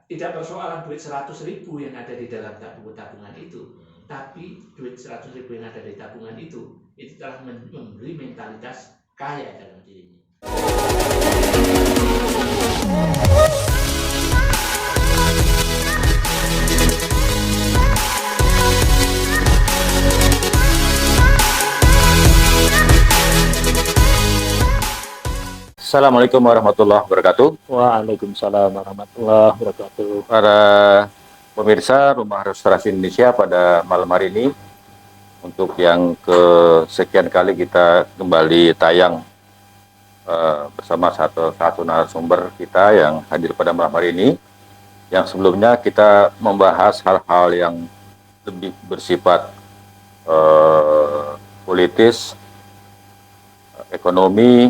tidak persoalan duit 100.000 yang ada di dalam tabungan itu, tapi duit 100.000 yang ada di tabungan itu telah memberi mentalitas kaya dalam dirinya. Assalamualaikum warahmatullahi wabarakatuh. Waalaikumsalam warahmatullahi wabarakatuh. Para pemirsa Rumah Restorasi Indonesia, pada malam hari ini untuk yang kesekian kali kita kembali tayang bersama satu narasumber kita yang hadir pada malam hari ini. Yang sebelumnya kita membahas hal-hal yang lebih bersifat politis, ekonomi.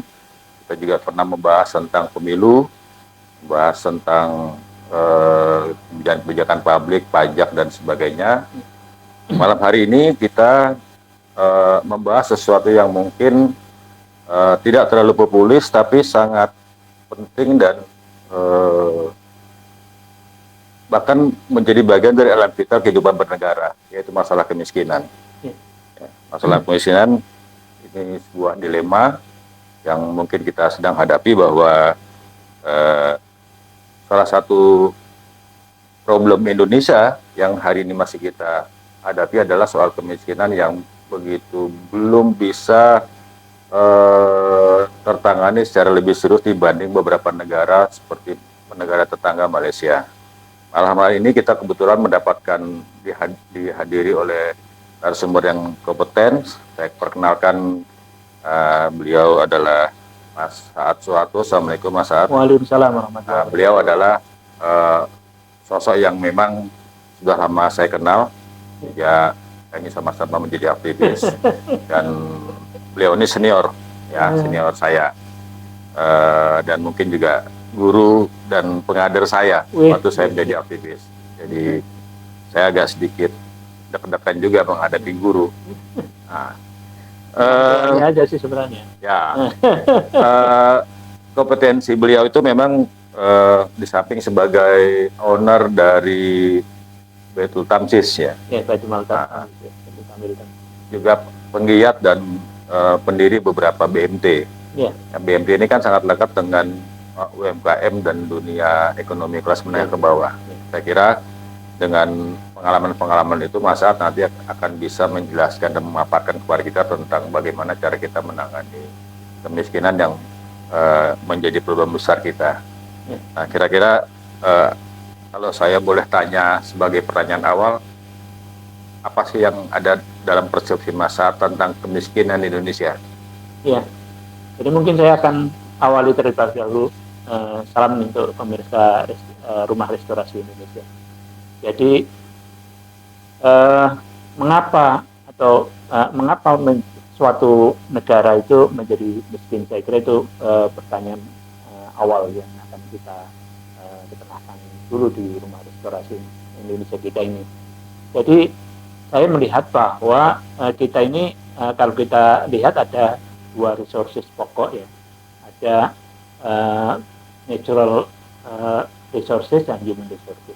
Kita juga pernah membahas tentang pemilu, membahas tentang kebijakan publik, pajak, dan sebagainya. Malam hari ini kita membahas sesuatu yang mungkin tidak terlalu populis, tapi sangat penting dan bahkan menjadi bagian dari alam vital kehidupan bernegara, yaitu masalah kemiskinan. Masalah kemiskinan ini sebuah dilema yang mungkin kita sedang hadapi, bahwa salah satu problem Indonesia yang hari ini masih kita hadapi adalah soal kemiskinan yang begitu belum bisa tertangani secara lebih serius dibanding beberapa negara seperti negara tetangga Malaysia. Malam hari ini kita kebetulan mendapatkan dihadiri oleh narasumber yang kompeten. Saya perkenalkan, beliau adalah Mas Saad Suharto. Assalamualaikum Mas Saad. Waalaikumsalam warahmatullahi wabarakatuh. Beliau adalah sosok yang memang sudah lama saya kenal. Ya, kami sama-sama menjadi aktivis dan beliau ini senior, ya senior saya, dan mungkin juga guru dan pengajar saya waktu saya menjadi aktivis. Jadi saya agak sedikit deg-degan juga menghadapi guru. Nah, ini aja sih sebenarnya. Ya, kompetensi beliau itu memang di samping sebagai owner dari Baitul Tamsis, ya. Ya, Baitul Tamsis. Juga penggiat dan pendiri beberapa BMT. Ya. BMT ini kan sangat lekat dengan UMKM dan dunia ekonomi kelas menengah ke bawah. Saya kira dengan pengalaman-pengalaman itu Mas Saad nanti akan bisa menjelaskan dan memaparkan kepada kita tentang bagaimana cara kita menangani kemiskinan yang menjadi problem besar kita. Nah, kira-kira kalau saya boleh tanya sebagai pertanyaan awal, apa sih yang ada dalam persepsi Mas Saad tentang kemiskinan di Indonesia? Iya, jadi mungkin saya akan awali terlebih dahulu. Salam untuk pemirsa Rumah Restorasi Indonesia. Jadi mengapa suatu negara itu menjadi miskin? Saya kira itu pertanyaan awal yang akan kita ketengahkan dulu di Rumah Restorasi Indonesia kita ini. Jadi saya melihat bahwa kita ini kalau kita lihat ada dua resources pokok, ya, ada natural resources dan human resources.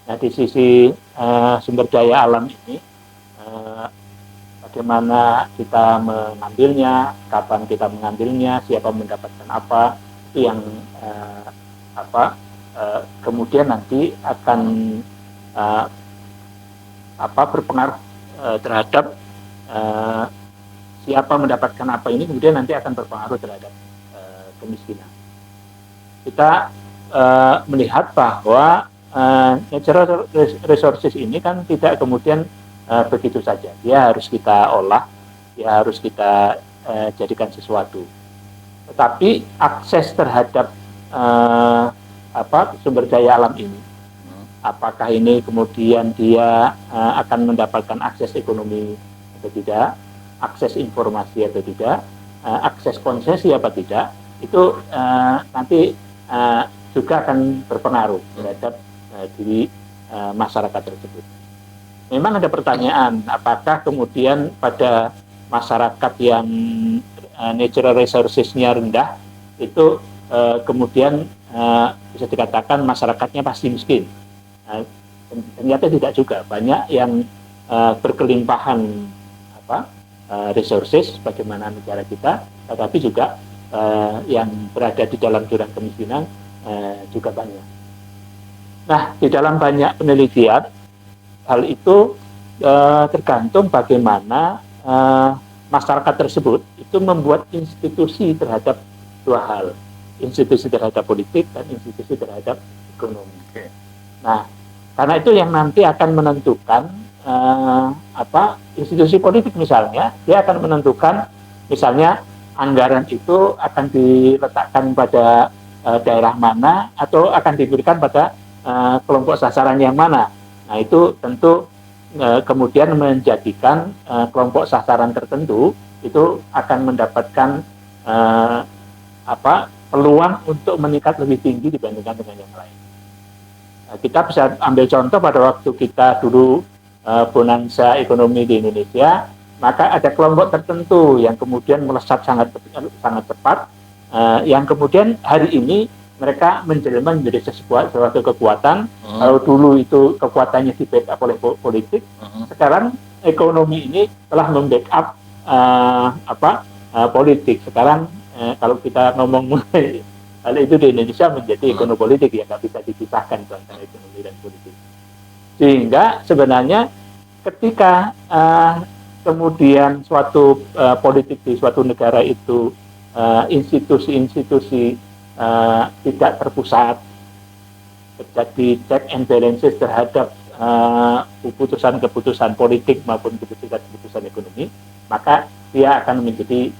Nah, di sisi sumber daya alam ini, bagaimana kita mengambilnya, kapan kita mengambilnya, siapa mendapatkan apa, itu yang kemudian nanti akan berpengaruh terhadap siapa mendapatkan apa ini, kemudian nanti akan berpengaruh terhadap kemiskinan. Kita melihat bahwa natural resources ini kan tidak kemudian begitu saja. Dia harus kita olah, dia harus kita jadikan sesuatu. Tetapi akses terhadap sumber daya alam ini, apakah ini kemudian dia akan mendapatkan akses ekonomi atau tidak, akses informasi atau tidak, akses konsesi apa tidak, itu nanti juga akan berpengaruh terhadap diri masyarakat tersebut. Memang ada pertanyaan, apakah kemudian pada masyarakat yang natural resources-nya rendah itu kemudian bisa dikatakan masyarakatnya pasti miskin. Ternyata tidak juga, banyak yang berkelimpahan resources bagaimana negara kita, tetapi juga yang berada di dalam jurang kemiskinan juga banyak. Nah, di dalam banyak penelitian hal itu tergantung bagaimana masyarakat tersebut itu membuat institusi terhadap dua hal, institusi terhadap politik dan institusi terhadap ekonomi. Nah, karena itu yang nanti akan menentukan institusi politik misalnya, dia akan menentukan misalnya anggaran itu akan diletakkan pada daerah mana atau akan diberikan pada kelompok sasaran yang mana. Nah, itu tentu kemudian menjadikan kelompok sasaran tertentu itu akan mendapatkan peluang untuk meningkat lebih tinggi dibandingkan dengan yang lain. Kita bisa ambil contoh pada waktu kita dulu bonanza ekonomi di Indonesia, maka ada kelompok tertentu yang kemudian melesat sangat cepat, yang kemudian hari ini mereka menjelma menjadi suatu kekuatan. Kalau dulu itu kekuatannya di backup oleh politik, sekarang ekonomi ini telah membackup politik. Sekarang kalau kita ngomong mulai hal itu di Indonesia menjadi ekonomi politik, ya nggak bisa dipisahkan antara ekonomi dan politik. Sehingga sebenarnya ketika kemudian suatu politik di suatu negara itu institusi-institusi tidak terpusat, terjadi check and balances terhadap keputusan-keputusan politik maupun keputusan-keputusan ekonomi, maka dia akan menjadi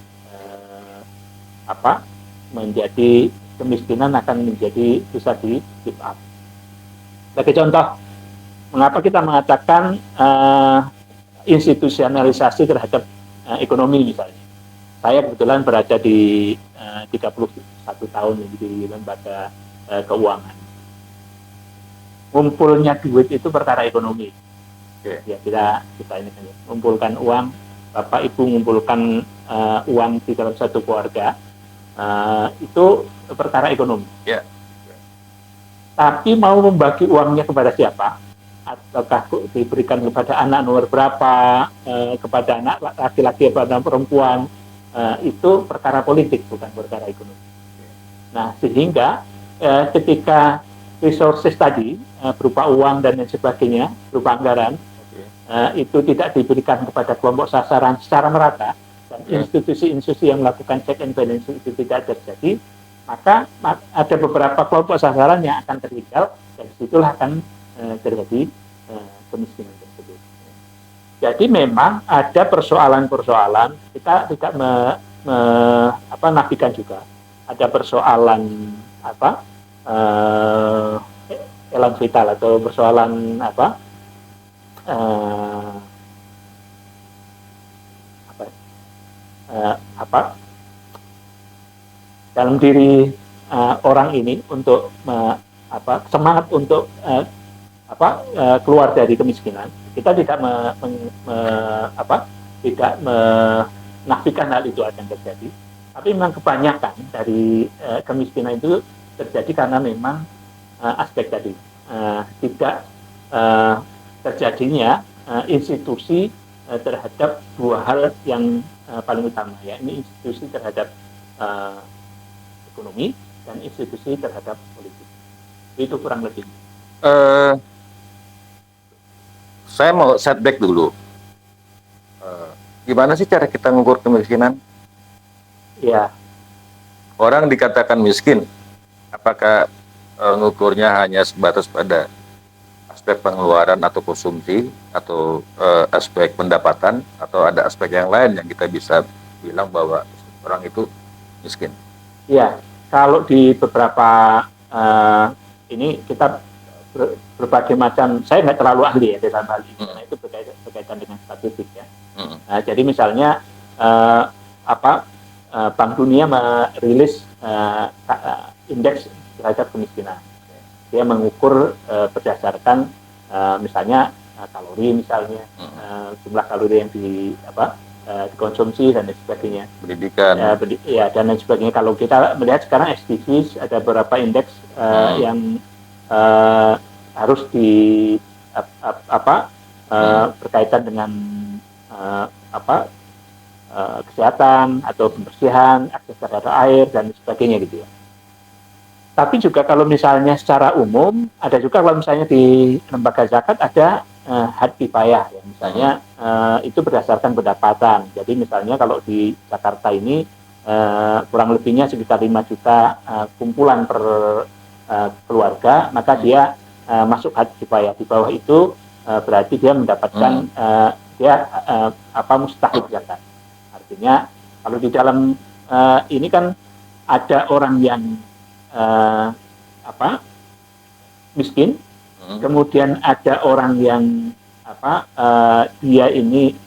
menjadi kemiskinan akan menjadi bisa di keep up. Sebagai contoh, mengapa kita mengatakan institusionalisasi terhadap ekonomi misalnya. Saya kebetulan berada di 31 tahun di lembaga keuangan. Ngumpulnya duit itu perkara ekonomi. Ya, kita ini kan mengumpulkan uang, Bapak Ibu mengumpulkan uang di dalam satu keluarga, itu perkara ekonomi. Tapi mau membagi uangnya kepada siapa? Ataukah diberikan kepada anak nomor berapa, kepada anak laki-laki atau anak perempuan, itu perkara politik, bukan perkara ekonomi. Nah, sehingga ketika resources tadi berupa uang dan lain sebagainya, berupa anggaran, itu tidak diberikan kepada kelompok sasaran secara merata, dan institusi-institusi yang melakukan check and balance itu tidak terjadi, maka ada beberapa kelompok sasaran yang akan tertinggal, dan disitulah akan terjadi kemiskinan tersebut. Jadi memang ada persoalan-persoalan, kita tidak nafikan juga ada persoalan elan vital atau persoalan dalam diri orang ini untuk semangat untuk keluar dari kemiskinan. Kita tidak tidak menafikan hal itu akan terjadi, tapi memang kebanyakan dari kemiskinan itu terjadi karena memang aspek tadi tidak terjadinya institusi terhadap dua hal yang paling utama, yakni institusi terhadap ekonomi dan institusi terhadap politik. Itu kurang lebih. Saya mau setback dulu. Gimana sih cara kita mengukur kemiskinan? Ya. Orang dikatakan miskin, apakah mengukurnya hanya sebatas pada aspek pengeluaran atau konsumsi, atau aspek pendapatan, atau ada aspek yang lain yang kita bisa bilang bahwa orang itu miskin? Ya, kalau di beberapa ini kita berbagai macam, saya nggak terlalu ahli ya dalam hal ini, karena itu berkaitan dengan statistik ya. Nah, jadi misalnya Bank Dunia merilis indeks terhadap kemiskinan. Dia mengukur berdasarkan misalnya kalori, misalnya jumlah kalori yang dikonsumsi dan lain sebagainya. Pendidikan. Ya, dan lain sebagainya. Kalau kita melihat sekarang SDGs ada beberapa indeks yang harus berkaitan dengan kesehatan atau pembersihan, akses terhadap air dan sebagainya gitu ya. Tapi juga kalau misalnya secara umum, ada juga kalau misalnya di lembaga zakat ada had kifayah, ya. Misalnya itu berdasarkan pendapatan. Jadi misalnya kalau di Jakarta ini kurang lebihnya sekitar 5 juta kumpulan per keluarga, maka dia masuk had kifayah. Di bawah itu berarti dia mendapatkan mustahik zakat. Artinya kalau di dalam ini kan ada orang yang miskin, kemudian ada orang yang dia ini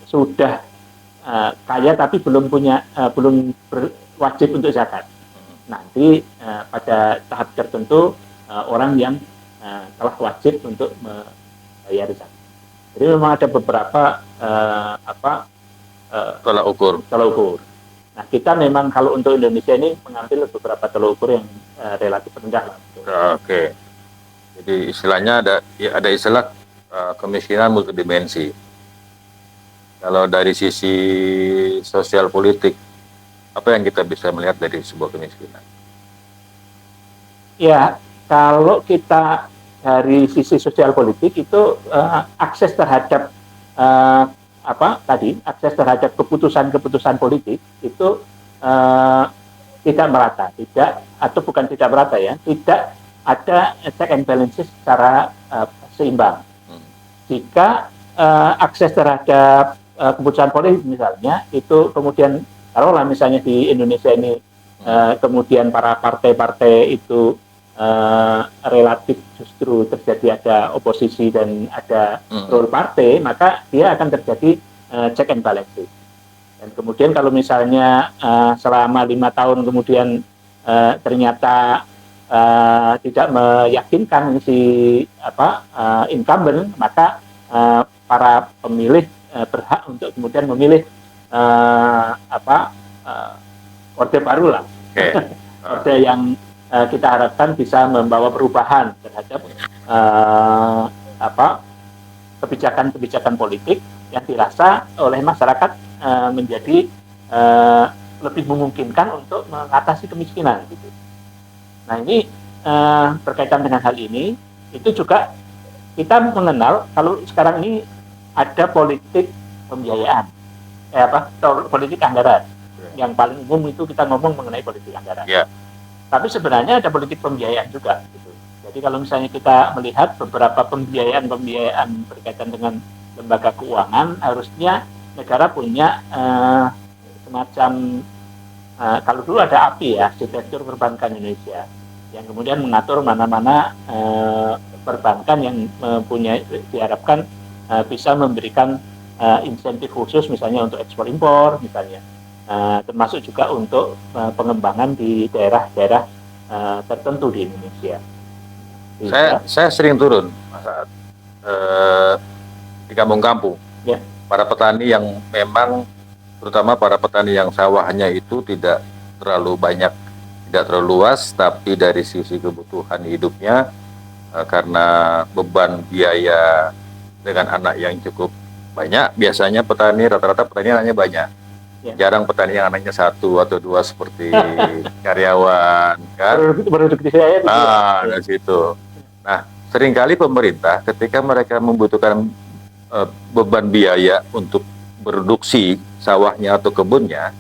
sudah kaya tapi belum wajib untuk zakat. Nanti pada tahap tertentu orang yang telah wajib untuk membayar zakat. Jadi memang ada beberapa tolak ukur. Nah, kita memang kalau untuk Indonesia ini mengambil beberapa tolak ukur yang relatif rendah. Oke. Jadi istilahnya ada istilah kemiskinan multidimensi. Kalau dari sisi sosial politik, apa yang kita bisa melihat dari sebuah kemiskinan? Ya, kalau kita dari sisi sosial politik itu akses terhadap akses terhadap keputusan-keputusan politik itu tidak merata, tidak ada check and balances secara seimbang. Jika akses terhadap keputusan politik misalnya itu kemudian taruhlah misalnya di Indonesia ini kemudian para partai-partai itu relatif justru terjadi ada oposisi dan ada role partai, maka dia akan terjadi check and balances. Dan kemudian kalau misalnya selama 5 tahun kemudian ternyata tidak meyakinkan si incumbent, maka para pemilih berhak untuk kemudian memilih orde baru lah. Orde yang kita harapkan bisa membawa perubahan terhadap kebijakan-kebijakan politik yang dirasa oleh masyarakat menjadi lebih memungkinkan untuk mengatasi kemiskinan. Gitu. Nah ini berkaitan dengan hal ini, itu juga kita mengenal kalau sekarang ini ada politik pembiayaan, politik anggaran. Yang paling umum itu kita ngomong mengenai politik anggaran. Yeah. Tapi sebenarnya ada politik pembiayaan juga. Gitu. Jadi kalau misalnya kita melihat beberapa pembiayaan berkaitan dengan lembaga keuangan, harusnya negara punya semacam, kalau dulu ada API ya, Arsitektur Perbankan Indonesia, yang kemudian mengatur mana-mana perbankan yang diharapkan bisa memberikan insentif khusus misalnya untuk ekspor impor misalnya. Termasuk juga untuk pengembangan di daerah-daerah tertentu di Indonesia. Saya sering turun di kampung-kampung. Ya. Para petani yang memang, terutama para petani yang sawahnya itu tidak terlalu banyak, tidak terlalu luas, tapi dari sisi kebutuhan hidupnya karena beban biaya dengan anak yang cukup banyak, biasanya rata-rata petani anaknya banyak. Ya. Jarang petani yang anaknya 1 atau 2 seperti karyawan, kan? Dari situ. Nah, seringkali pemerintah ketika mereka membutuhkan beban biaya untuk produksi sawahnya atau kebunnya,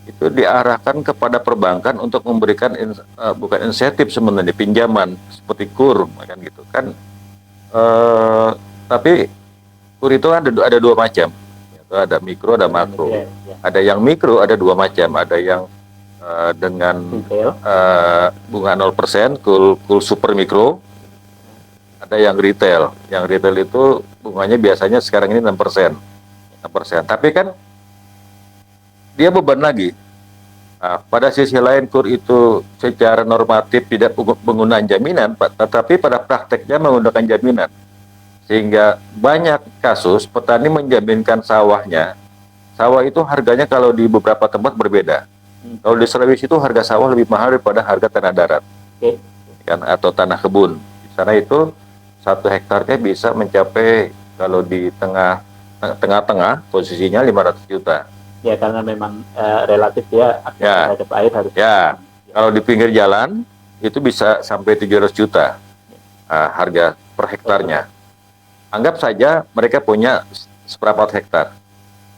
itu diarahkan kepada perbankan untuk memberikan bukan insentif sebenarnya, pinjaman seperti KUR, kan gitu kan? Tapi KUR itu ada 2 macam. Ada mikro, ada makro. Ada yang mikro, ada 2 macam. Ada yang dengan bunga 0%, kul super mikro. Ada yang retail. Yang retail itu bunganya biasanya sekarang ini 6%. Tapi kan dia beban lagi. Nah, pada sisi lain KUR itu secara normatif tidak penggunaan jaminan, tetapi pada prakteknya menggunakan jaminan. Sehingga banyak kasus petani menjaminkan sawahnya sawah itu harganya kalau di beberapa tempat berbeda. Kalau di Sulawesi itu harga sawah lebih mahal daripada harga tanah darat, Oke. kan, atau tanah kebun. Di sana itu 1 hektarnya bisa mencapai, kalau di tengah-tengah posisinya 500 juta. Ya karena memang relatif ya akses Ya. terhadap air harus. Ya, kalau di pinggir jalan itu bisa sampai 700 juta harga per hektarnya. Anggap saja mereka punya seperempat hektar,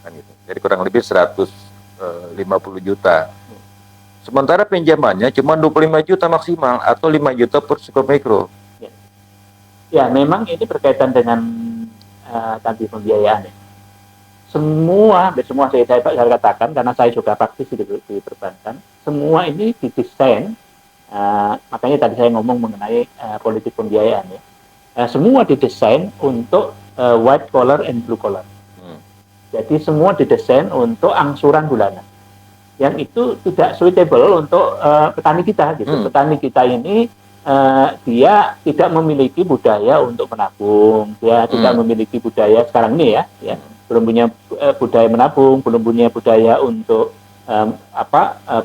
kan gitu. Jadi kurang lebih 150 juta. Sementara pinjamannya cuma 25 juta maksimal atau 5 juta per skop mikro. Ya memang ini berkaitan dengan tadi pembiayaan ya. Semua saya katakan karena saya juga praktis di perbankan, semua ini didesain, makanya tadi saya ngomong mengenai politik pembiayaan ya. Semua didesain untuk white collar and blue collar. Jadi semua didesain untuk angsuran bulanan, yang itu tidak suitable untuk petani kita. Gitu. Petani kita ini dia tidak memiliki budaya untuk menabung, dia tidak memiliki budaya sekarang ini ya, belum punya budaya menabung, belum punya budaya untuk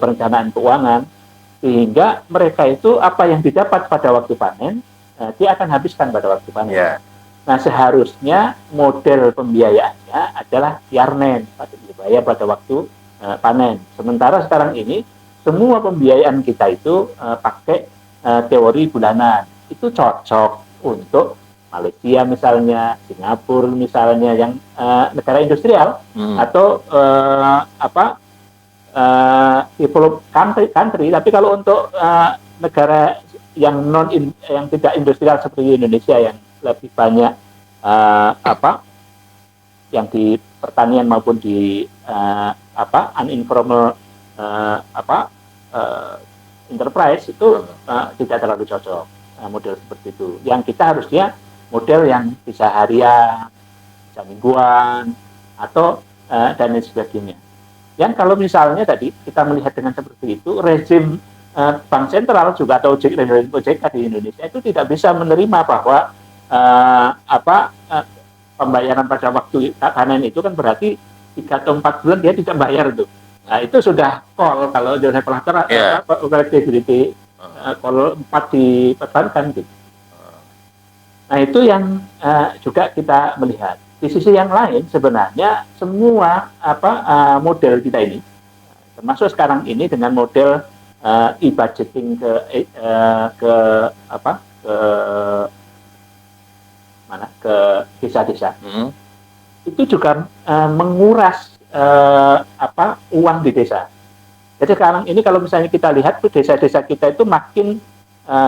perencanaan keuangan, sehingga mereka itu apa yang didapat pada waktu panen dia akan habiskan pada waktu panen. Yeah. Nah seharusnya model pembiayaannya adalah yarnen, dibayar pada waktu panen. Sementara sekarang ini semua pembiayaan kita itu pakai teori bulanan. Itu cocok untuk Malaysia misalnya, Singapura misalnya yang negara industrial atau developed country. Tapi kalau untuk negara yang yang tidak industrial seperti Indonesia yang lebih banyak yang di pertanian maupun di uninformal enterprise itu tidak terlalu cocok model seperti itu. Yang kita harusnya model yang bisa harian, bisa mingguan, atau dan lain sebagainya. Yang kalau misalnya tadi kita melihat dengan seperti itu, rezim bank sentral juga atau OJK di Indonesia itu tidak bisa menerima bahwa pembayaran pada waktu panen itu kan berarti 3 atau 4 bulan dia tidak bayar itu. Nah itu sudah call kalau Joseph Platter collectability call 4 diperbankan gitu. Nah itu yang juga kita melihat. Di sisi yang lain sebenarnya semua model kita ini, termasuk sekarang ini dengan model e-budgeting ke desa-desa, itu juga menguras uang di desa. Jadi sekarang ini kalau misalnya kita lihat desa-desa kita itu makin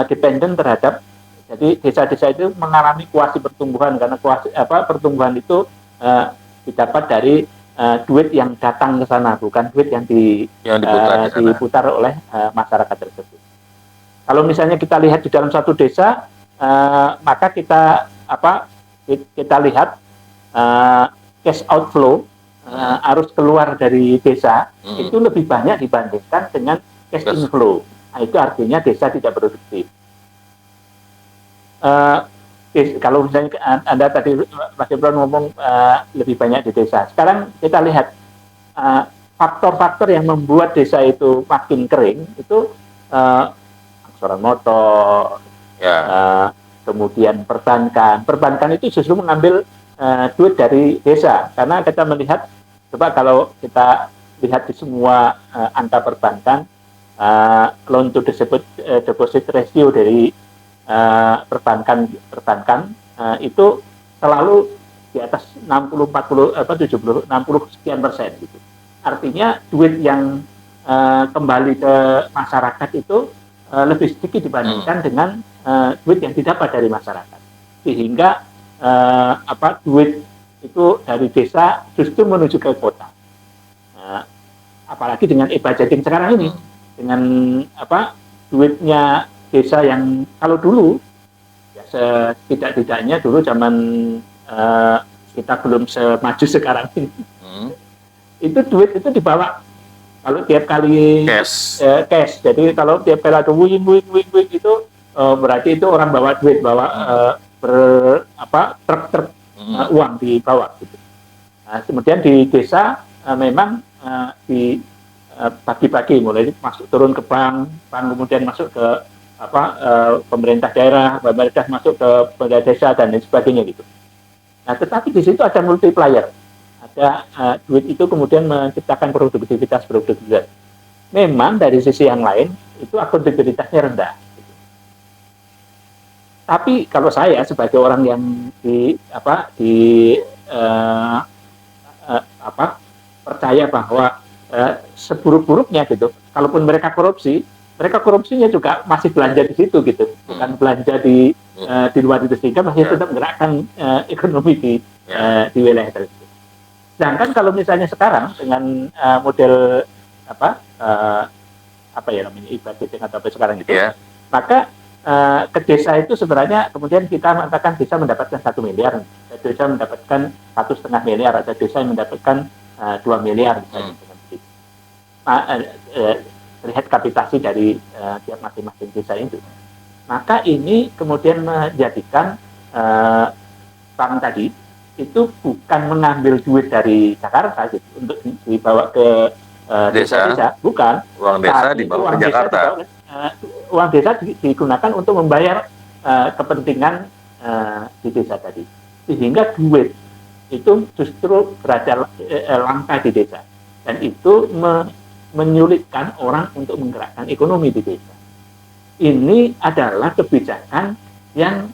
dependen terhadap, jadi desa-desa itu mengalami kuasi pertumbuhan karena pertumbuhan itu didapat dari duit yang datang ke sana, bukan duit yang diputar oleh masyarakat tersebut. Kalau misalnya kita lihat di dalam satu desa, maka kita lihat cash outflow, arus keluar dari desa itu lebih banyak dibandingkan dengan cash inflow. Nah, itu artinya desa tidak produktif. Kalau misalnya Anda tadi Mas Ibron ngomong lebih banyak di desa. Sekarang kita lihat faktor-faktor yang membuat desa itu makin kering itu angsuran motor, kemudian perbankan itu justru mengambil duit dari desa, karena kita melihat, coba kalau kita lihat di semua angka perbankan, loan to deposit ratio dari perbankan itu selalu di atas 60 sekian persen gitu. Artinya duit yang kembali ke masyarakat itu lebih sedikit dibandingkan dengan duit yang didapat dari masyarakat, sehingga duit itu dari desa justru menuju ke kota. Apalagi dengan e-budgeting sekarang ini, dengan duitnya desa yang kalau dulu ya setidak-tidaknya dulu zaman kita belum semaju sekarang ini, itu duit itu dibawa kalau tiap kali cash. Jadi kalau tiap kali ada wing itu berarti itu orang bawa duit, truk uang dibawa gitu. Nah, kemudian di desa memang bagi-bagi, mulai masuk turun ke bank kemudian masuk ke pemerintah daerah, pemerintah masuk ke pemerintah desa dan lain sebagainya gitu. Nah, tetapi di situ ada multiplier, ada duit itu kemudian menciptakan produktivitas. Memang dari sisi yang lain itu akuntabilitasnya rendah. Gitu. Tapi kalau saya sebagai orang yang percaya bahwa seburuk-buruknya gitu, kalaupun mereka korupsinya juga masih belanja di situ gitu, bukan belanja di luar itu, sehingga masih tetap menggerakkan ekonomi di wilayah tersebut. Sedangkan kalau misalnya sekarang dengan model e-budgeting atau apa sekarang itu, maka ke desa itu sebenarnya kemudian kita mengatakan bisa mendapatkan 1 miliar, desa mendapatkan 1,5 miliar, ada desa yang mendapatkan 2 miliar misalnya. Terlihat kapitasi dari tiap masing-masing desa itu. Maka ini kemudian menjadikan bank tadi itu bukan mengambil duit dari Jakarta gitu, untuk dibawa ke desa, bukan. Uang desa dibawa ke Jakarta. Uang desa digunakan untuk membayar kepentingan di desa tadi, sehingga duit itu justru berada langka di desa, dan itu menyulitkan orang untuk menggerakkan ekonomi di desa. Ini adalah kebijakan yang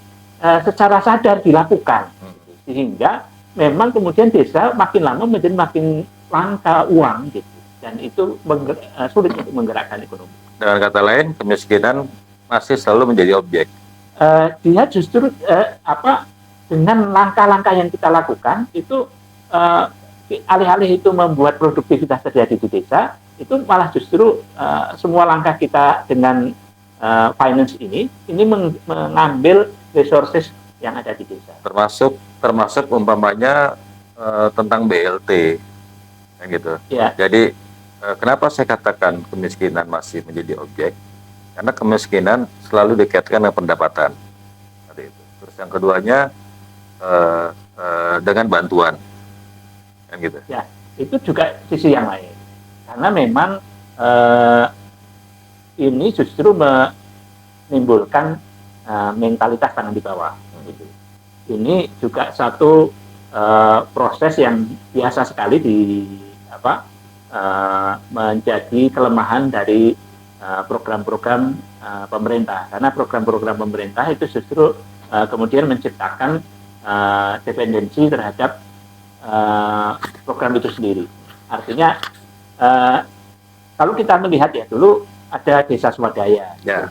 secara sadar dilakukan, sehingga memang kemudian desa makin lama menjadi makin langka uang gitu, dan itu sulit untuk menggerakkan ekonomi. Dengan kata lain, kemiskinan masih selalu menjadi objek. Dia justru dengan langkah-langkah yang kita lakukan itu alih-alih itu membuat produktivitas terjadi di desa, itu malah justru semua langkah kita dengan finance ini mengambil resources yang ada di desa. Termasuk umpamanya tentang BLT, kan gitu. Ya. Jadi kenapa saya katakan kemiskinan masih menjadi objek? Karena kemiskinan selalu dikaitkan dengan pendapatan. Terus yang keduanya dengan bantuan, kan gitu. Ya, itu juga sisi yang lain. Karena memang ini justru menimbulkan mentalitas tangan di bawah. Gitu. Ini juga satu proses yang biasa sekali menjadi kelemahan dari program-program pemerintah. Karena program-program pemerintah itu justru kemudian menciptakan dependensi terhadap program itu sendiri. Artinya kalau kita melihat ya, dulu ada desa swadaya. Ya.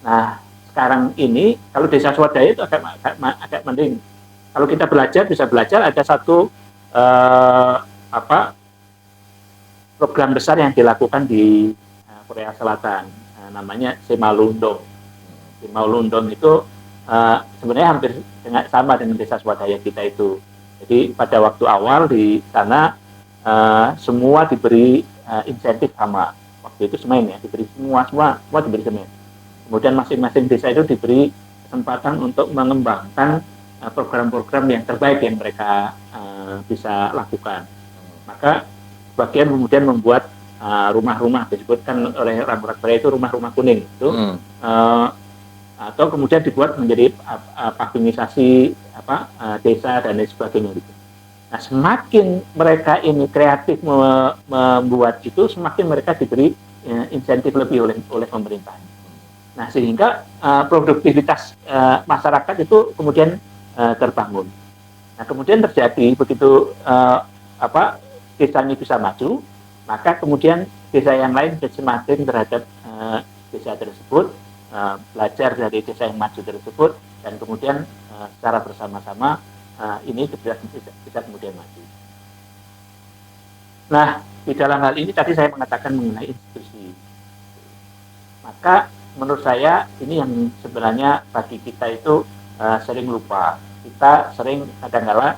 Nah, sekarang ini kalau desa swadaya itu agak mending. Kalau kita bisa belajar ada satu program besar yang dilakukan di Korea Selatan, namanya Simalundong. Simalundong itu sebenarnya hampir sama dengan desa swadaya kita itu. Jadi pada waktu awal di sana semua diberi insentif sama. Waktu itu semen ya, diberi semua diberi semen. Kemudian masing-masing desa itu diberi kesempatan untuk mengembangkan program-program yang terbaik yang mereka bisa lakukan. Maka bagian kemudian membuat rumah-rumah, disebutkan oleh Ramburat Baya itu rumah-rumah kuning itu, atau kemudian dibuat menjadi paginisasi desa dan lain sebagainya gitu. Nah, semakin mereka ini kreatif membuat itu, semakin mereka diberi insentif lebih oleh pemerintah. Nah, sehingga produktivitas masyarakat itu kemudian terbangun. Nah, kemudian terjadi begitu desa ini bisa maju, maka kemudian desa yang lain semakin terhadap desa tersebut, belajar dari desa yang maju tersebut, dan kemudian secara bersama-sama ini bisa kemudian maju. Nah, di dalam hal ini tadi saya mengatakan mengenai institusi. Maka menurut saya ini yang sebenarnya bagi kita itu sering lupa. Kita sering kadang-kala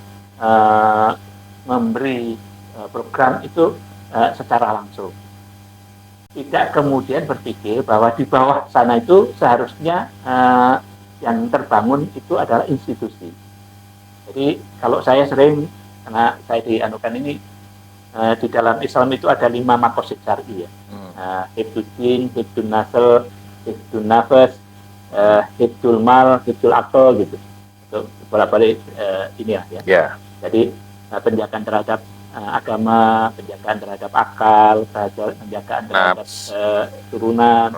memberi program itu secara langsung. Tidak kemudian berpikir bahwa di bawah sana itu seharusnya yang terbangun itu adalah institusi. Jadi kalau saya sering, karena saya dianukan ini di dalam Islam itu ada 5 maqasid syar'i ya. Hifdzul din, hifdzun nasl, hifdzun nafas, hifdzul mal, hifdzul aql gitu. Bolak-balik ini ya. Ya. Jadi penjagaan terhadap agama, penjagaan terhadap akal, penjagaan terhadap turunan,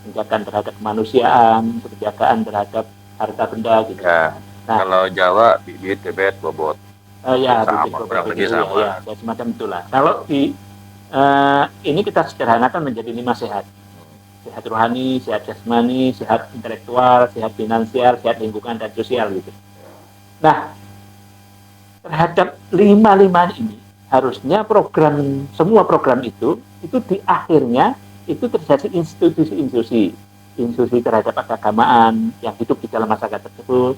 penjagaan terhadap kemanusiaan, penjagaan terhadap harta benda gitu. Ya. Nah, kalau Jawa bibit, bebet, bobot. Ya, sama, kurang lebih sama. Ya, semacam itulah. Kalau di ini kita sederhanakan menjadi 5 sehat. Sehat rohani, sehat jasmani, sehat intelektual, sehat finansial, sehat lingkungan dan sosial gitu. Nah, terhadap 5 ini harusnya semua program itu di akhirnya itu terjadi institusi terhadap keagamaan yang hidup di dalam masyarakat tersebut,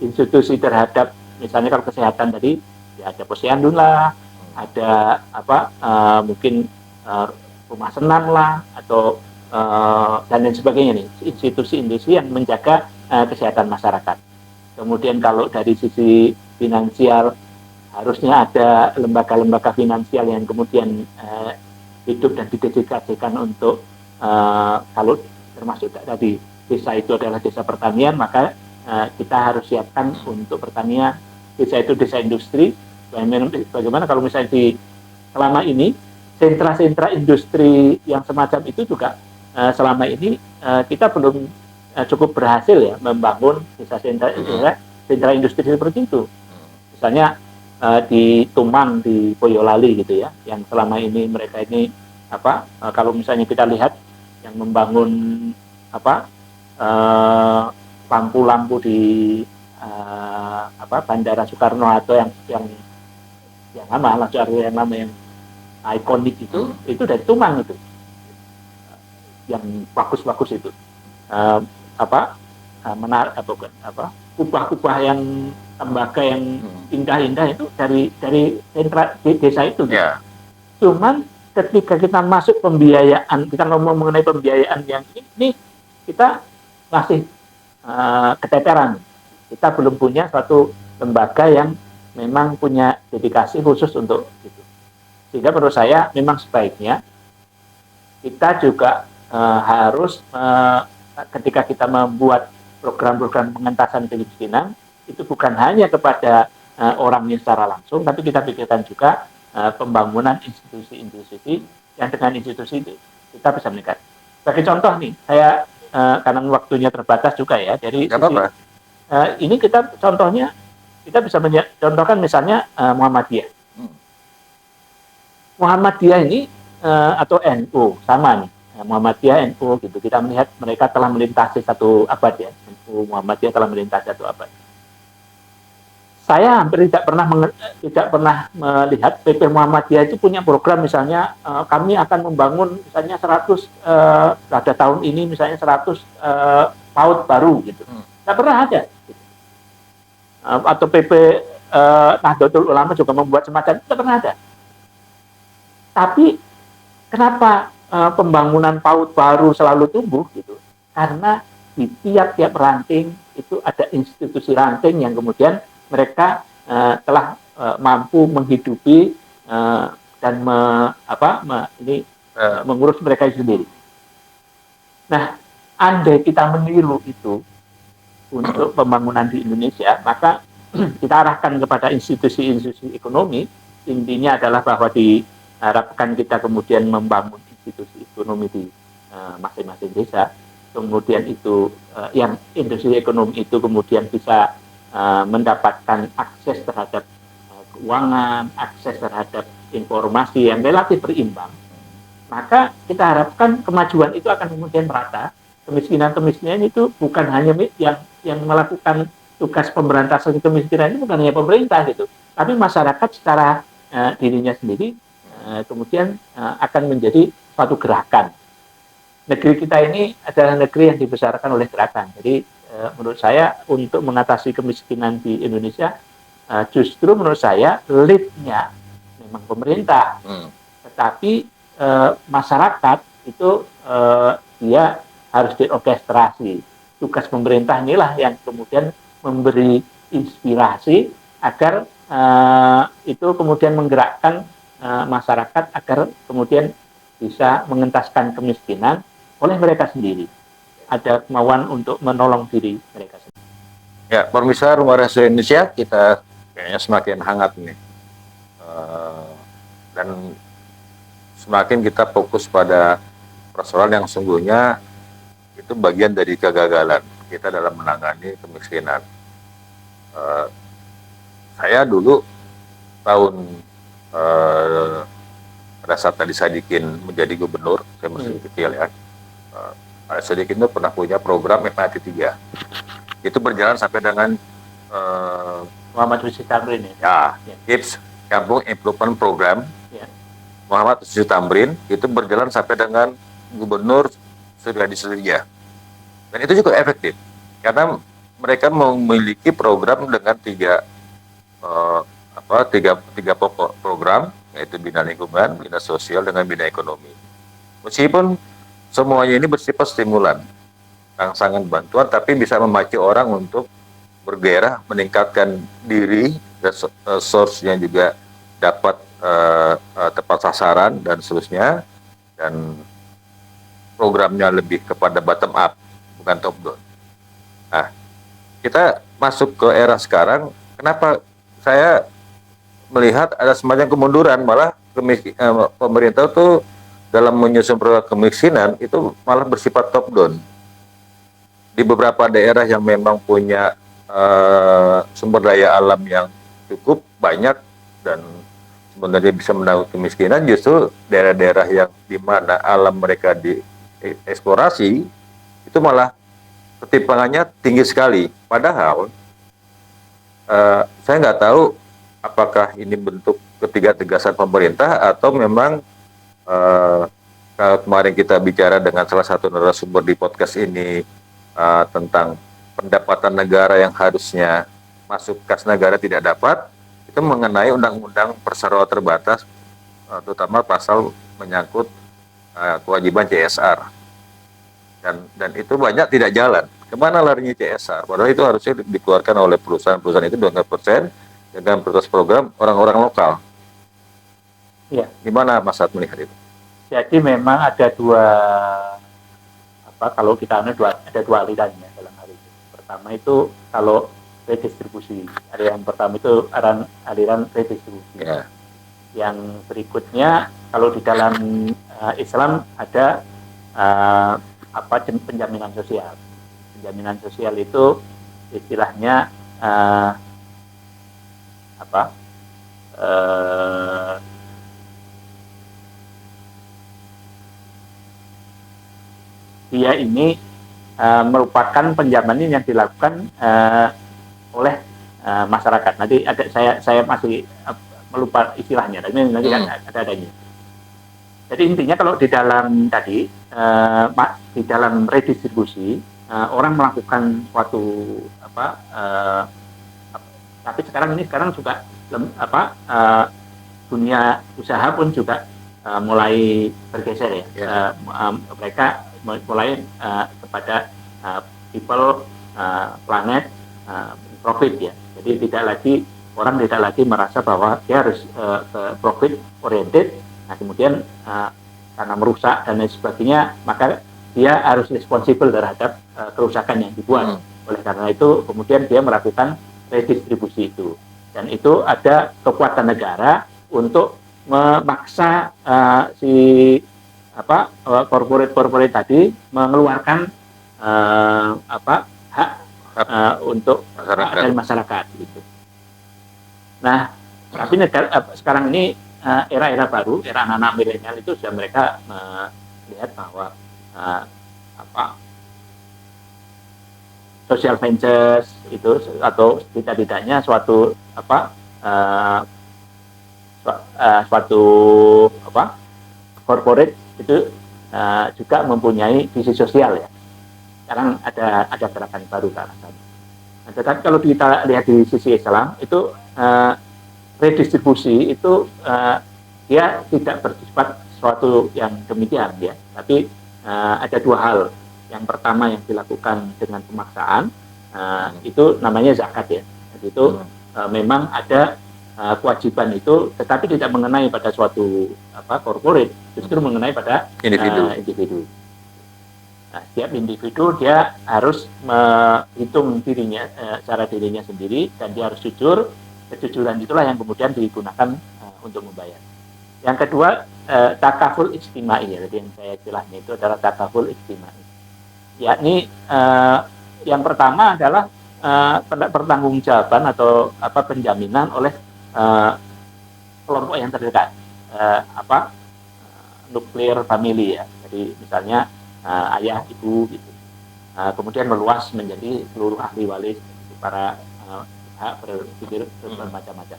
institusi terhadap misalnya kalau kesehatan tadi ya ada posyandu lah, ada mungkin rumah senam lah atau dan lain sebagainya nih, institusi-institusi yang menjaga kesehatan masyarakat. Kemudian kalau dari sisi finansial harusnya ada lembaga-lembaga finansial yang kemudian hidup dan didedikasikan untuk kalau termasuk tadi desa itu adalah desa pertanian, maka kita harus siapkan untuk pertanian. Desa itu desa industri. Bagaimana kalau misalnya selama ini sentra-sentra industri yang semacam itu juga selama ini kita belum cukup berhasil ya membangun desa sentra industri seperti itu. Misalnya di Tumang, di Boyolali gitu ya, yang selama ini mereka ini kalau misalnya kita lihat yang membangun lampu-lampu di Bandara Soekarno-Hatta yang lama yang ikonik itu dari Tumang itu, yang bagus-bagus itu, kubah-kubah yang tembaga yang indah-indah itu dari sentra desa itu. Gitu. Yeah. Cuman ketika kita masuk pembiayaan, kita ngomong mengenai pembiayaan yang ini kita masih keteteran. Kita belum punya suatu lembaga yang memang punya dedikasi khusus untuk itu. Sehingga menurut saya memang sebaiknya kita juga harus ketika kita membuat program-program pengentasan kemiskinan itu bukan hanya kepada orangnya secara langsung, tapi kita pikirkan juga pembangunan institusi-institusi yang dengan institusi itu kita bisa meningkat. Sebagai contoh nih, saya karena waktunya terbatas juga ya, dari ini kita contohnya kita bisa mencontohkan misalnya Muhammadiyah. Muhammadiyah ini atau NU sama nih, Muhammadiyah NU gitu. Kita melihat mereka telah melintasi satu abad ya, NU Muhammadiyah telah melintasi satu abad. Saya hampir tidak pernah melihat PP Muhammadiyah itu punya program misalnya kami akan membangun misalnya 100 pada tahun ini misalnya 100 PAUD baru gitu. Tidak pernah ada. Gitu. Atau PP Nahdlatul Ulama juga membuat semacam itu, tidak pernah ada. Tapi kenapa pembangunan PAUD baru selalu tumbuh gitu? Karena di tiap-tiap ranting itu ada institusi ranting yang kemudian mereka telah mampu menghidupi dan mengurus mereka sendiri. Nah, andai kita meniru itu untuk pembangunan di Indonesia, maka kita arahkan kepada institusi-institusi ekonomi. Intinya adalah bahwa diharapkan kita kemudian membangun institusi ekonomi di masing-masing desa. Kemudian itu yang industri ekonomi itu kemudian bisa mendapatkan akses terhadap keuangan, akses terhadap informasi yang relatif berimbang, maka kita harapkan kemajuan itu akan kemudian merata. Kemiskinan itu bukan hanya yang melakukan tugas pemberantasan kemiskinan itu bukan hanya pemerintah gitu, tapi masyarakat secara dirinya sendiri kemudian akan menjadi suatu gerakan. Negeri kita ini adalah negeri yang dibesarkan oleh gerakan. Jadi menurut saya untuk mengatasi kemiskinan di Indonesia justru menurut saya lead-nya memang pemerintah, tetapi masyarakat itu dia harus diorkestrasi. Tugas pemerintah inilah yang kemudian memberi inspirasi agar itu kemudian menggerakkan masyarakat agar kemudian bisa mengentaskan kemiskinan oleh mereka sendiri. Ada kemauan untuk menolong diri mereka sendiri. Ya, pemirsa Rumah Rahasia Indonesia, kita kayaknya semakin hangat nih. Dan semakin kita fokus pada persoalan yang sungguhnya itu bagian dari kegagalan kita dalam menangani kemiskinan. Saya dulu tahun pada saat tadi Sadikin menjadi gubernur, saya masih kecil ya. Pak Sadikin itu pernah punya program MHT 3. Itu berjalan sampai dengan Muhammad Hussein Tamrin ya, KIPS, Kampung Improvement Program. Ya. Muhammad Hussein Tamrin itu berjalan sampai dengan Gubernur Suryadi Surya. Dan itu juga efektif karena mereka memiliki program dengan tiga pokok program, yaitu bina lingkungan, bina sosial, dengan bina ekonomi. Meskipun semuanya ini bersifat stimulan, rangsangan bantuan, tapi bisa memacu orang untuk bergairah, meningkatkan diri, dan source-nya juga dapat tepat sasaran dan seterusnya, dan programnya lebih kepada bottom up, bukan top down. Nah, kita masuk ke era sekarang, kenapa saya melihat ada semacam kemunduran, malah pemerintah tuh dalam menyusun program kemiskinan itu malah bersifat top down. Di beberapa daerah yang memang punya sumber daya alam yang cukup banyak dan sebenarnya bisa menanggung kemiskinan, justru daerah-daerah yang di mana alam mereka dieksplorasi itu malah ketimpangannya tinggi sekali. Padahal saya nggak tahu apakah ini bentuk ketiga-tegasan pemerintah atau memang kemarin kita bicara dengan salah satu narasumber di podcast ini tentang pendapatan negara yang harusnya masuk kas negara tidak dapat, itu mengenai undang-undang perseroan terbatas, terutama pasal menyangkut kewajiban CSR. Dan itu banyak tidak jalan. Kemana larinya CSR? Padahal itu harusnya dikeluarkan oleh perusahaan-perusahaan itu 2% dengan prioritas program orang-orang lokal. Ya. Gimana Mas Saad melihat itu? Jadi memang ada kalau kita ada dua alirannya dalam hal itu. Pertama itu kalau redistribusi. Aliran pertama itu aliran redistribusi. Ya. Yang berikutnya kalau di dalam Islam ada penjaminan sosial. Penjaminan sosial itu istilahnya dia ini merupakan penjaminan yang dilakukan oleh masyarakat. Nanti ada saya masih melupa istilahnya, tapi nanti ada adanya. Jadi intinya kalau di dalam tadi di dalam redistribusi orang melakukan suatu tapi sekarang juga dunia usaha pun juga mulai bergeser ya. Mereka mulai kepada people, planet, profit ya. Jadi orang tidak lagi merasa bahwa dia harus profit oriented. Nah kemudian karena merusak dan lain sebagainya, maka dia harus responsible terhadap kerusakan yang dibuat. Oleh karena itu kemudian dia melakukan redistribusi itu. Dan itu ada kekuatan negara untuk memaksa corporate tadi mengeluarkan hak untuk dari masyarakat gitu. Nah, tapi sekarang ini era baru, era anak-anak milenial itu sudah mereka melihat bahwa social ventures itu atau tidak-tidaknya suatu corporate itu juga mempunyai visi sosial ya. Sekarang ada gerakan baru ke arah sana. Nah, tetapi kalau kita lihat di sisi Islam itu redistribusi itu dia tidak bersifat suatu yang demikian ya. Tapi ada dua hal. Yang pertama yang dilakukan dengan pemaksaan itu namanya zakat ya. Jadi itu memang ada kewajiban itu, tetapi tidak mengenai pada suatu corporate, justru mengenai pada individu. Nah, setiap individu dia harus menghitung dirinya, cara dirinya sendiri, dan dia harus jujur. Kejujuran itulah yang kemudian digunakan untuk membayar. Yang kedua, takaful ijtimai, ya, jadi yang saya istilahnya itu adalah takaful ijtimai. Yakni yang pertama adalah pertanggungjawaban atau penjaminan oleh kelompok yang terdekat, nuklir family, ya. Jadi misalnya ayah, ibu, gitu. Kemudian meluas menjadi seluruh ahli waris, para hak berpikir bermacam-macam.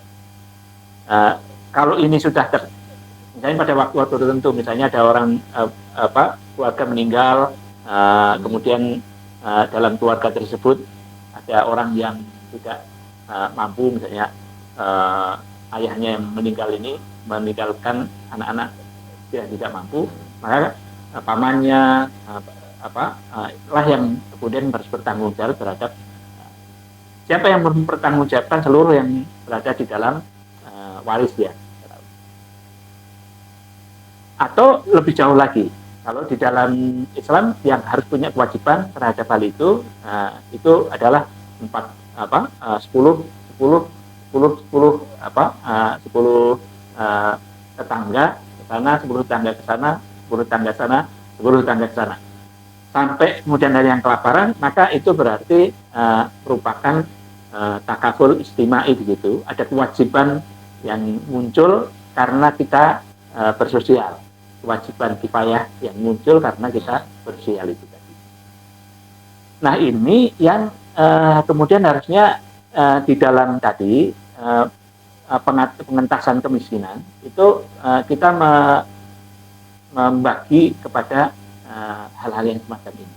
Kalau ini sudah misalnya pada waktu-waktu tertentu, misalnya ada orang keluarga meninggal, kemudian dalam keluarga tersebut ada orang yang tidak mampu, misalnya ayahnya yang meninggal ini meninggalkan anak-anak yang tidak mampu, maka pamannya lah yang kemudian harus bertanggung jawab terhadap siapa yang mempertanggungjawabkan seluruh yang berada di dalam waris dia. Atau lebih jauh lagi, kalau di dalam Islam yang harus punya kewajiban terhadap hal itu adalah 10 tetangga ke sana, 10 tetangga ke sana, 10 tetangga sana, 10 tetangga ke sana. Sampai kemudian ada yang kelaparan, maka itu berarti merupakan takaful ijtimai, begitu. Ada kewajiban yang muncul karena kita bersosial. Kewajiban kifayah yang muncul karena kita bersosial itu tadi. Nah, ini yang kemudian harusnya di dalam tadi pengentasan kemiskinan itu kita membagi kepada hal-hal yang semacam ini.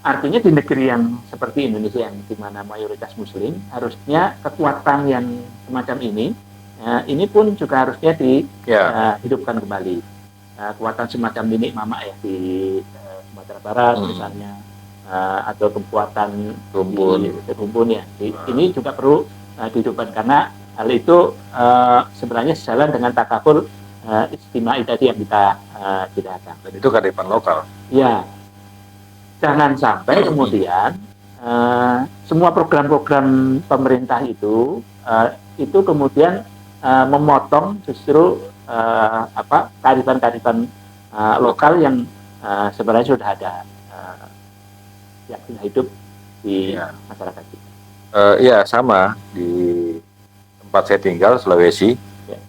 Artinya di negeri yang seperti Indonesia, yang di mana mayoritas Muslim, harusnya kekuatan yang semacam ini pun juga harusnya dihidupkan kembali. Kekuatan semacam ini mama ya di Sumatera Barat misalnya, atau kekuatan rumpun ya. Ini juga perlu dihidupkan, karena hal itu sebenarnya sejalan dengan takaful ijtimai tadi yang kita tidakkan. Dan itu kearifan lokal. Ya, jangan sampai kemudian semua program-program pemerintah itu kemudian memotong justru kearifan-kearifan lokal yang sebenarnya sudah ada, yang sudah hidup di masyarakat kita. Iya, sama di tempat saya tinggal, Sulawesi. Ya.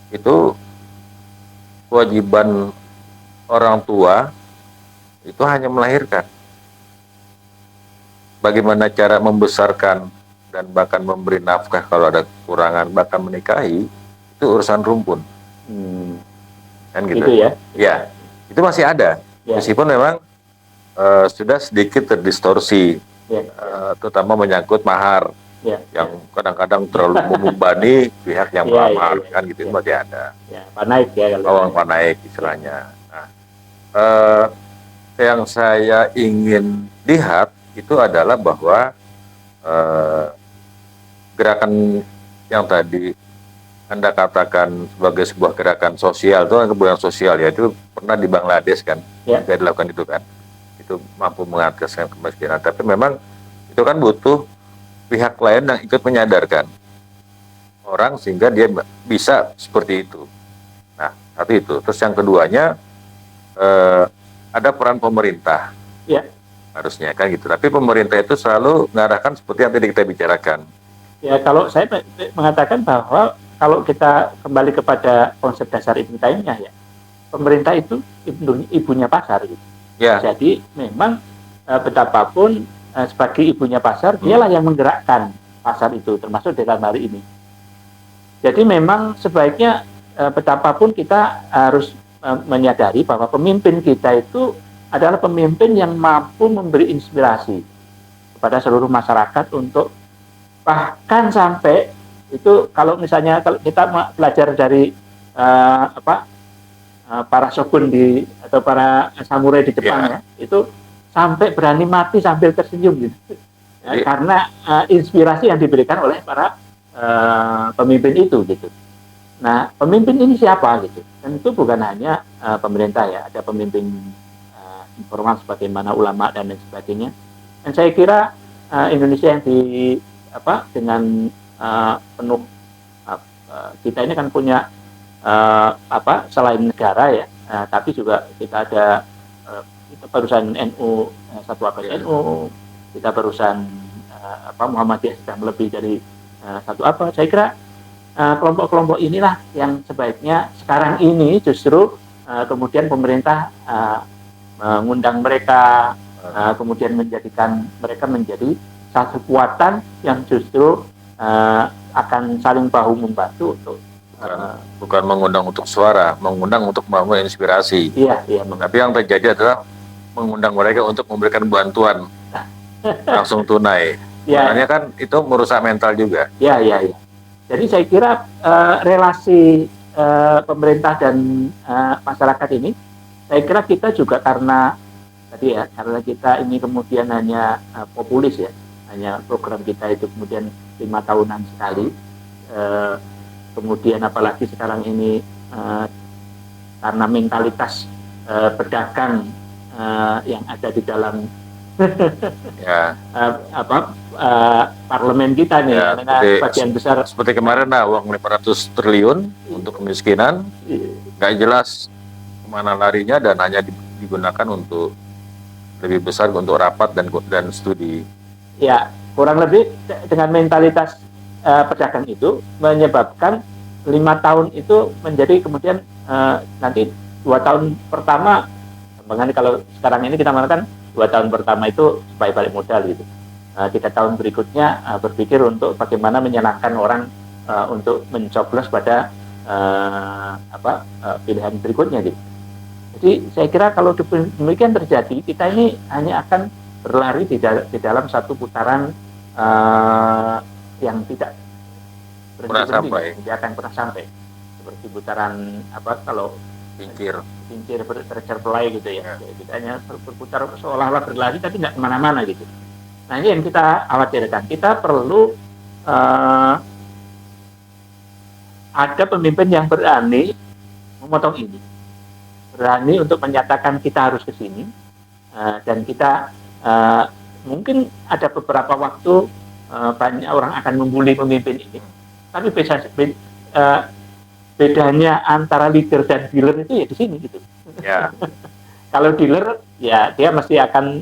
Itu kewajiban orang tua itu hanya melahirkan. Bagaimana cara membesarkan dan bahkan memberi nafkah kalau ada kekurangan, bahkan menikahi, itu urusan rumpun. Kan gitu. Itu ya? Ya, itu masih ada. Ya. Meskipun memang sudah sedikit terdistorsi, terutama menyangkut mahar, yang kadang-kadang terlalu membebani pihak yang melamar, kan gitu, itu masih ada. Panaik ya. Kalau panaik istilahnya. Nah, yang saya ingin lihat itu adalah bahwa gerakan yang tadi Anda katakan sebagai sebuah gerakan sosial, itu kan kebutuhan sosial, ya, itu pernah di Bangladesh kan, juga dilakukan itu kan, itu mampu mengatasi kemiskinan. Tapi memang itu kan butuh pihak lain yang ikut menyadarkan orang sehingga dia bisa seperti itu. Nah, satu itu. Terus yang keduanya ada peran pemerintah, harusnya kan gitu. Tapi pemerintah itu selalu mengarahkan seperti yang tadi kita bicarakan. Ya, kalau saya mengatakan bahwa kalau kita kembali kepada konsep dasar Ibnu Taimiyah, ya, pemerintah itu ibunya pasar, gitu. Ya. Jadi memang betapapun sebagai ibunya pasar, dialah yang menggerakkan pasar itu, termasuk dalam hari ini. Jadi memang sebaiknya betapapun kita harus menyadari bahwa pemimpin kita itu adalah pemimpin yang mampu memberi inspirasi kepada seluruh masyarakat untuk bahkan sampai itu, kalau misalnya kalau kita belajar dari para shogun atau para samurai di Jepang, ya, itu sampai berani mati sambil tersenyum gitu. Karena inspirasi yang diberikan oleh para pemimpin itu gitu. Nah, pemimpin ini siapa gitu? Tentu bukan hanya pemerintah ya, ada pemimpin informal sebagaimana ulama dan lain sebagainya. Dan saya kira Indonesia yang dengan penuh kita ini kan punya selain negara ya, tapi juga kita ada kita barusan NU, satu abad NU, kita barusan Muhammadiyah sedang lebih dari satu abad. Saya kira kelompok-kelompok inilah yang sebaiknya sekarang ini justru kemudian pemerintah mengundang mereka, kemudian menjadikan mereka menjadi satu kekuatan yang justru akan saling bahu membantu untuk bukan mengundang untuk suara, mengundang untuk membangun inspirasi. Iya. Tapi yang terjadi adalah mengundang mereka untuk memberikan bantuan langsung tunai. Sebenarnya kan itu merusak mental juga. Iya. Jadi saya kira relasi pemerintah dan masyarakat ini, saya kira kita juga karena kita ini kemudian hanya populis ya, hanya program kita itu kemudian 5 tahunan sekali, kemudian apalagi sekarang ini karena mentalitas pedagang yang ada di dalam parlemen kita nih, karena sebagian besar seperti kemarin uang 500 triliun untuk kemiskinan, nggak jelas kemana larinya dan hanya digunakan untuk lebih besar untuk rapat dan studi. Ya, kurang lebih dengan mentalitas pedagang itu menyebabkan 5 tahun itu menjadi kemudian nanti 2 tahun pertama, makanya kalau sekarang ini kita mengatakan 2 tahun pertama itu supaya balik modal gitu. 3 tahun berikutnya berpikir untuk bagaimana menyenangkan orang untuk mencoblos pada pilihan berikutnya gitu. Jadi saya kira kalau demikian terjadi, kita ini hanya akan berlari di dalam satu putaran yang tidak berhenti, tidak akan pernah sampai. Seperti putaran kalau pincir tercerpelai gitu ya. Kita hanya berputar seolah-olah berlari tapi nggak kemana-mana gitu. Nah ini yang kita khawatirkan. Kita perlu ada pemimpin yang berani memotong ini, berani untuk menyatakan kita harus ke sini, dan kita mungkin ada beberapa waktu banyak orang akan membuli pemimpin ini, tapi bedanya antara leader dan dealer itu ya di sini gitu. Ya. Kalau dealer ya dia mesti akan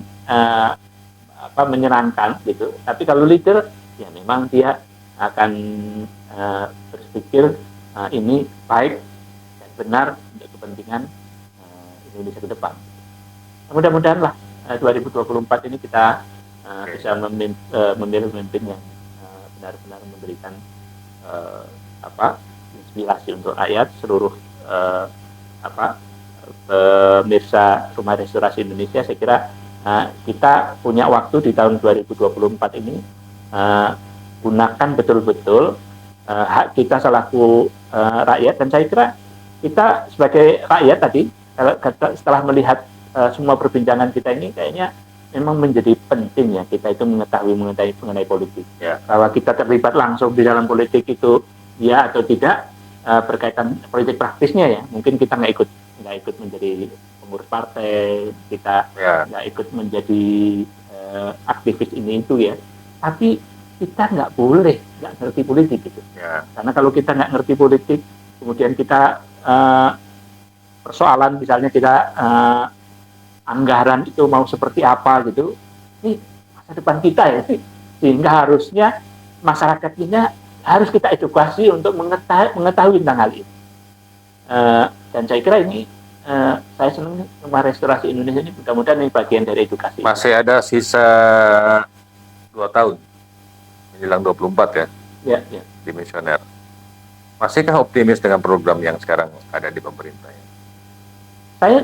menyenangkan gitu. Tapi kalau leader ya memang dia akan berpikir ini baik dan benar untuk kepentingan Indonesia ke depan. Mudah-mudahan lah 2024 ini kita bisa memilih pemimpin yang benar-benar memberikan inspirasi untuk rakyat, seluruh pemirsa Rumah Restorasi Indonesia. Saya kira kita punya waktu di tahun 2024 ini, gunakan betul-betul hak kita selaku rakyat. Dan saya kira kita sebagai rakyat tadi, setelah melihat semua perbincangan kita ini, kayaknya memang menjadi penting ya kita itu mengetahui mengenai politik. Ya. Bahwa kita terlibat langsung di dalam politik itu ya atau tidak, berkaitan politik praktisnya ya, mungkin kita nggak ikut menjadi pengurus partai, kita nggak ikut menjadi aktivis ini itu ya, tapi kita nggak boleh nggak ngerti politik gitu. Karena kalau kita nggak ngerti politik, kemudian kita persoalan misalnya kita anggaran itu mau seperti apa gitu, ini masa depan kita ya, sehingga harusnya masyarakat ini harus kita edukasi untuk mengetahui tentang hal ini. Dan saya kira ini saya senang Rumah Restorasi Indonesia ini, mudah-mudahan ini bagian dari edukasi. Masih ada sisa 2 tahun menjelang 24 ya. Ya. Di Misioner. Masihkah optimis dengan program yang sekarang ada di pemerintah? Saya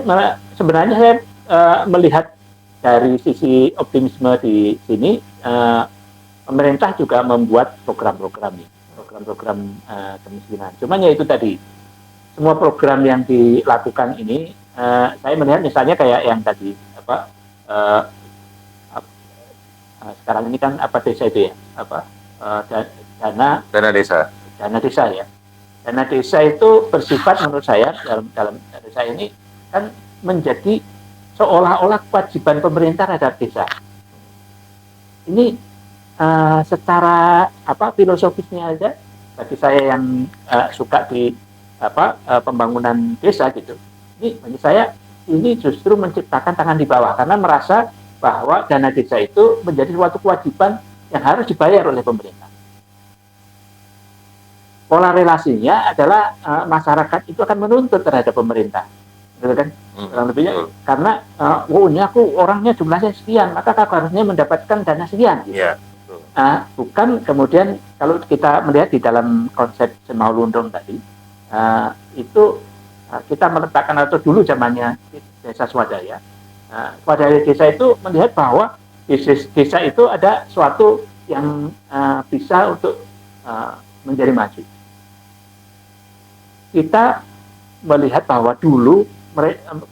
melihat dari sisi optimisme di sini. Pemerintah juga membuat program-program kemiskinan. Cuman ya itu tadi, semua program yang dilakukan ini, saya melihat misalnya kayak yang tadi sekarang ini kan desa itu ya, dana desa. dana desa ya. Dana desa itu bersifat menurut saya dalam desa ini kan menjadi seolah-olah kewajiban pemerintah terhadap desa. Ini secara filosofisnya aja bagi saya yang suka di pembangunan desa gitu. Ini bagi saya ini justru menciptakan tangan di bawah karena merasa bahwa dana desa itu menjadi suatu kewajiban yang harus dibayar oleh pemerintah. Pola relasinya adalah masyarakat itu akan menuntut terhadap pemerintah, gitu kan? Lebihnya karena ini aku orangnya jumlahnya sekian, maka aku harusnya mendapatkan dana sekian. Gitu. Yeah. Bukan kemudian kalau kita melihat di dalam konsep Semau Lundong tadi itu kita meletakkan atau dulu zamannya desa swadaya. Swadaya desa itu melihat bahwa desa itu ada suatu yang bisa untuk menjadi maju. Kita melihat bahwa dulu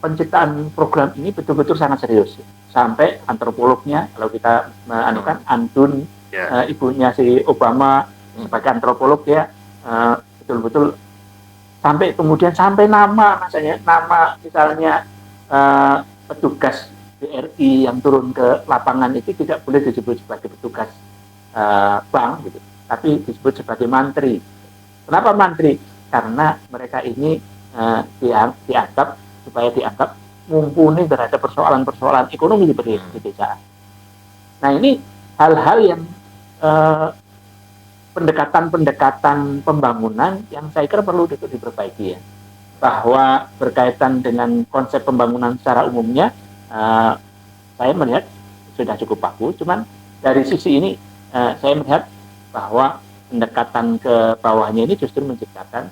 penciptaan program ini betul-betul sangat serius. Sampai antropolognya, kalau kita menanukan Andun, ibunya si Obama sebagai antropolog ya, betul-betul sampai kemudian sampai nama misalnya petugas BRI yang turun ke lapangan itu tidak boleh disebut sebagai petugas bank gitu, tapi disebut sebagai mantri. Kenapa mantri? Karena mereka ini dianggap mumpuni terhadap persoalan-persoalan ekonomi di pedesaan. Nah ini hal-hal yang pendekatan pembangunan yang saya kira perlu diperbaiki ya. Bahwa berkaitan dengan konsep pembangunan secara umumnya, saya melihat sudah cukup bagus. Cuman dari sisi ini saya melihat bahwa pendekatan ke bawahnya ini justru menciptakan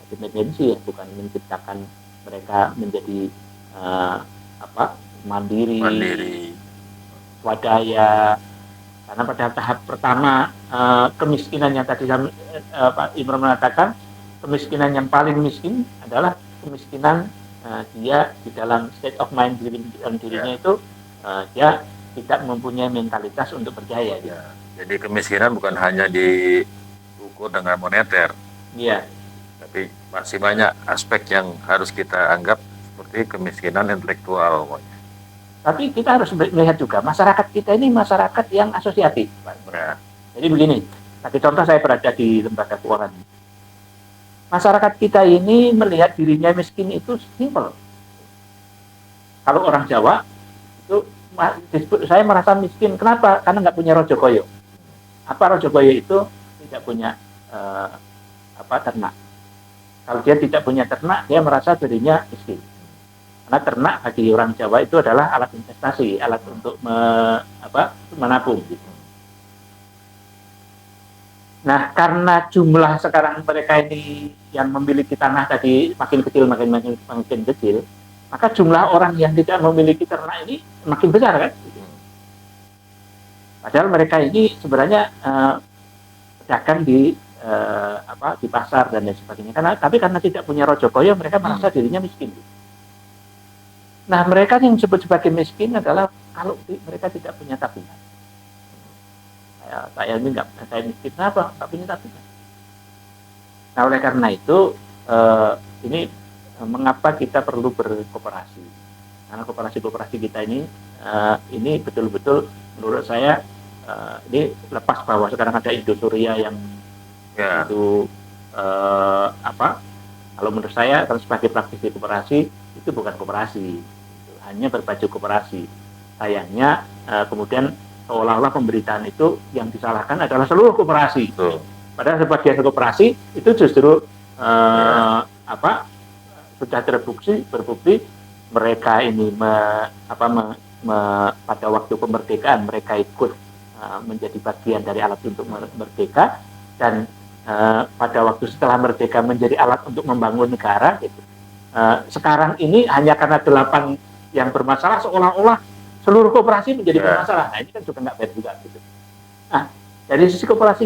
dependensi ya, bukan menciptakan mereka menjadi mandiri, swadaya. Karena pada tahap pertama kemiskinan yang tadi Pak Imron mengatakan, kemiskinan yang paling miskin adalah kemiskinan dia di dalam state of mind dirinya itu dia tidak mempunyai mentalitas untuk berjaya. Ya. Jadi kemiskinan bukan hanya diukur dengan moneter. Iya. Tapi masih banyak aspek yang harus kita anggap seperti kemiskinan intelektual. Tapi kita harus melihat juga masyarakat kita ini masyarakat yang asosiatif. Ya. Jadi begini, bagi contoh saya berada di lembaga keuangan. Masyarakat kita ini melihat dirinya miskin itu simpel. Kalau orang Jawa itu disebut saya merasa miskin. Kenapa? Karena nggak punya rojo koyo. Apa rojo koyo itu? Tidak punya ternak. Kalau dia tidak punya ternak, dia merasa dirinya miskin. Karena ternak bagi orang Jawa itu adalah alat investasi, alat untuk menabung. Gitu. Nah, karena jumlah sekarang mereka ini yang memiliki tanah tadi makin kecil, maka jumlah orang yang tidak memiliki ternak ini makin besar kan? Padahal mereka ini sebenarnya pedagang di pasar dan lain sebagainya. Tapi karena tidak punya rojo koyo, mereka merasa dirinya miskin. Nah, mereka yang disebut sebagai miskin adalah kalau mereka tidak punya tabungan. Saya miskin apa? Nggak punya tabungan. Nah, oleh karena itu ini mengapa kita perlu berkooperasi? Karena kooperasi kita ini betul-betul menurut saya ini lepas bahwa sekarang ada Indosuria yang itu kalau menurut saya kalau sebagai praktisi kooperasi itu bukan kooperasi, hanya berbaju kooperasi. Sayangnya kemudian seolah-olah pemberitaan itu yang disalahkan adalah seluruh kooperasi. Padahal sebagian kooperasi itu justru sudah terbukti mereka ini pada waktu kemerdekaan mereka ikut menjadi bagian dari alat untuk merdeka, dan pada waktu setelah merdeka menjadi alat untuk membangun negara gitu. Sekarang ini hanya karena 8 yang bermasalah seolah-olah seluruh kooperasi menjadi bermasalah. Nah, ini kan juga nggak fair juga gitu. Nah, dari sisi kooperasi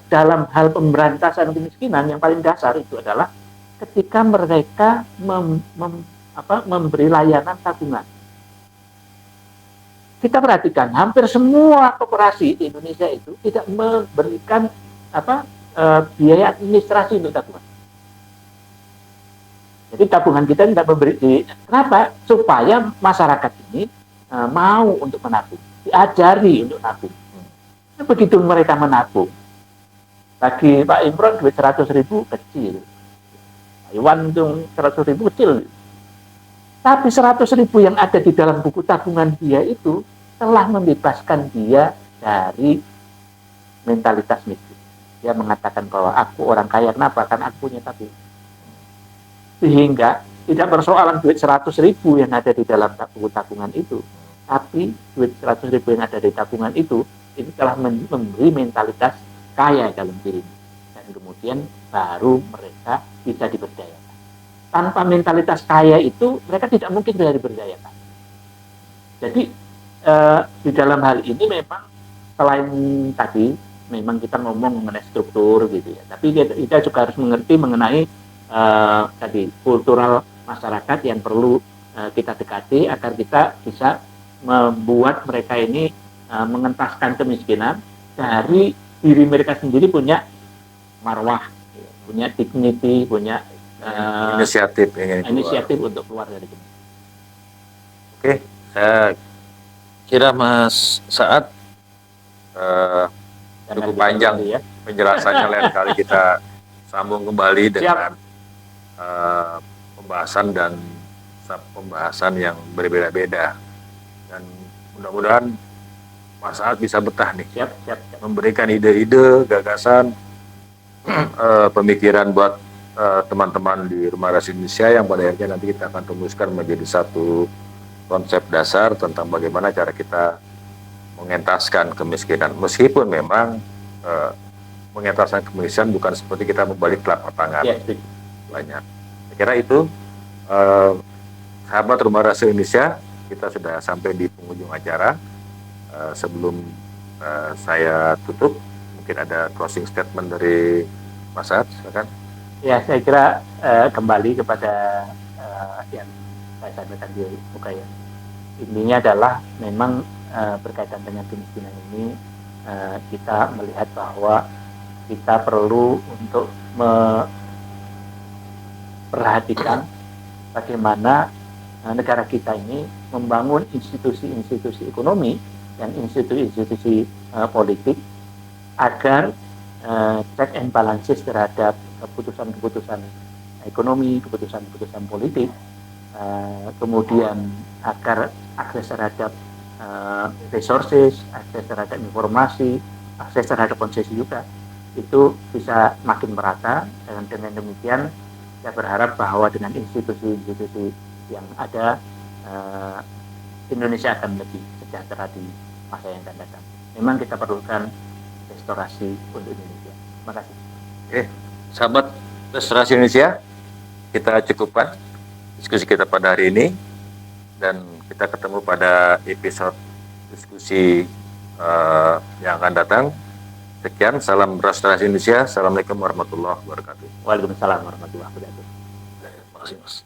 dalam hal pemberantasan kemiskinan yang paling dasar itu adalah ketika mereka memberi layanan tabungan. kita perhatikan hampir semua koperasi di Indonesia itu tidak memberikan biaya administrasi untuk tabungan. Jadi tabungan kita tidak memberi. Kenapa? Supaya masyarakat ini mau untuk menabung, diajari untuk nabung. Begitu mereka menabung, bagi Pak Imron duit 100.000 kecil, Pak Iwan itu 100.000 kecil. Tapi 100.000 yang ada di dalam buku tabungan dia itu telah membebaskan dia dari mentalitas miskin. Dia mengatakan bahwa aku orang kaya, kenapa? Karena aku punya tabungan. Sehingga tidak persoalan duit 100.000 yang ada di dalam buku tabungan itu, tapi duit 100.000 yang ada di tabungan itu telah memberi mentalitas kaya dalam dirinya. Dan kemudian baru mereka bisa diberdayakan. Tanpa mentalitas kaya itu, mereka tidak mungkin bisa diberdayakan. Jadi, di dalam hal ini memang selain tadi, memang kita ngomong mengenai struktur gitu ya, tapi kita juga harus mengerti mengenai tadi kultural masyarakat yang perlu kita dekati agar kita bisa membuat mereka ini mengentaskan kemiskinan dari diri mereka sendiri, punya marwah, punya dignity, punya inisiatif untuk keluar dari kemiskinan. Oke, saya kira Mas Saad cukup panjang ya penjelasannya. Lain kali kita sambung kembali dengan pembahasan yang berbeda-beda, dan mudah-mudahan Mas Saad bisa betah nih, siap. Memberikan ide-ide, gagasan, pemikiran buat teman-teman di Rumah Rahasia Indonesia yang pada akhirnya nanti kita akan rumuskan menjadi satu konsep dasar tentang bagaimana cara kita mengentaskan kemiskinan. Meskipun memang mengentaskan kemiskinan bukan seperti kita membalik telapak tangan. Ya, banyak. Saya kira itu sahabat Rumah Rahasia Indonesia, kita sudah sampai di penghujung acara. Sebelum saya tutup, mungkin ada closing statement dari Mas Saad, silakan. Ya, saya kira kembali kepada yang saya sampaikan di muka ya. Intinya adalah memang berkaitan dengan kemiskinan ini, kita melihat bahwa kita perlu untuk memperhatikan bagaimana negara kita ini membangun institusi-institusi ekonomi dan institusi-institusi politik agar check and balances terhadap keputusan-keputusan ekonomi, keputusan-keputusan politik, kemudian agar akses terhadap resources, akses terhadap informasi, akses terhadap konsesi juga itu bisa makin merata. Dan dengan demikian saya berharap bahwa dengan institusi-institusi yang ada, Indonesia akan lebih sejahtera di masa yang akan datang. Memang kita perlukan restorasi untuk Indonesia. Terima kasih. Oke, sahabat Restorasi Indonesia, kita cukupkan diskusi kita pada hari ini, dan kita ketemu pada episode diskusi yang akan datang. Sekian, salam Restorasi Indonesia. Assalamualaikum warahmatullahi wabarakatuh. Waalaikumsalam warahmatullahi wabarakatuh. Terima kasih, Mas.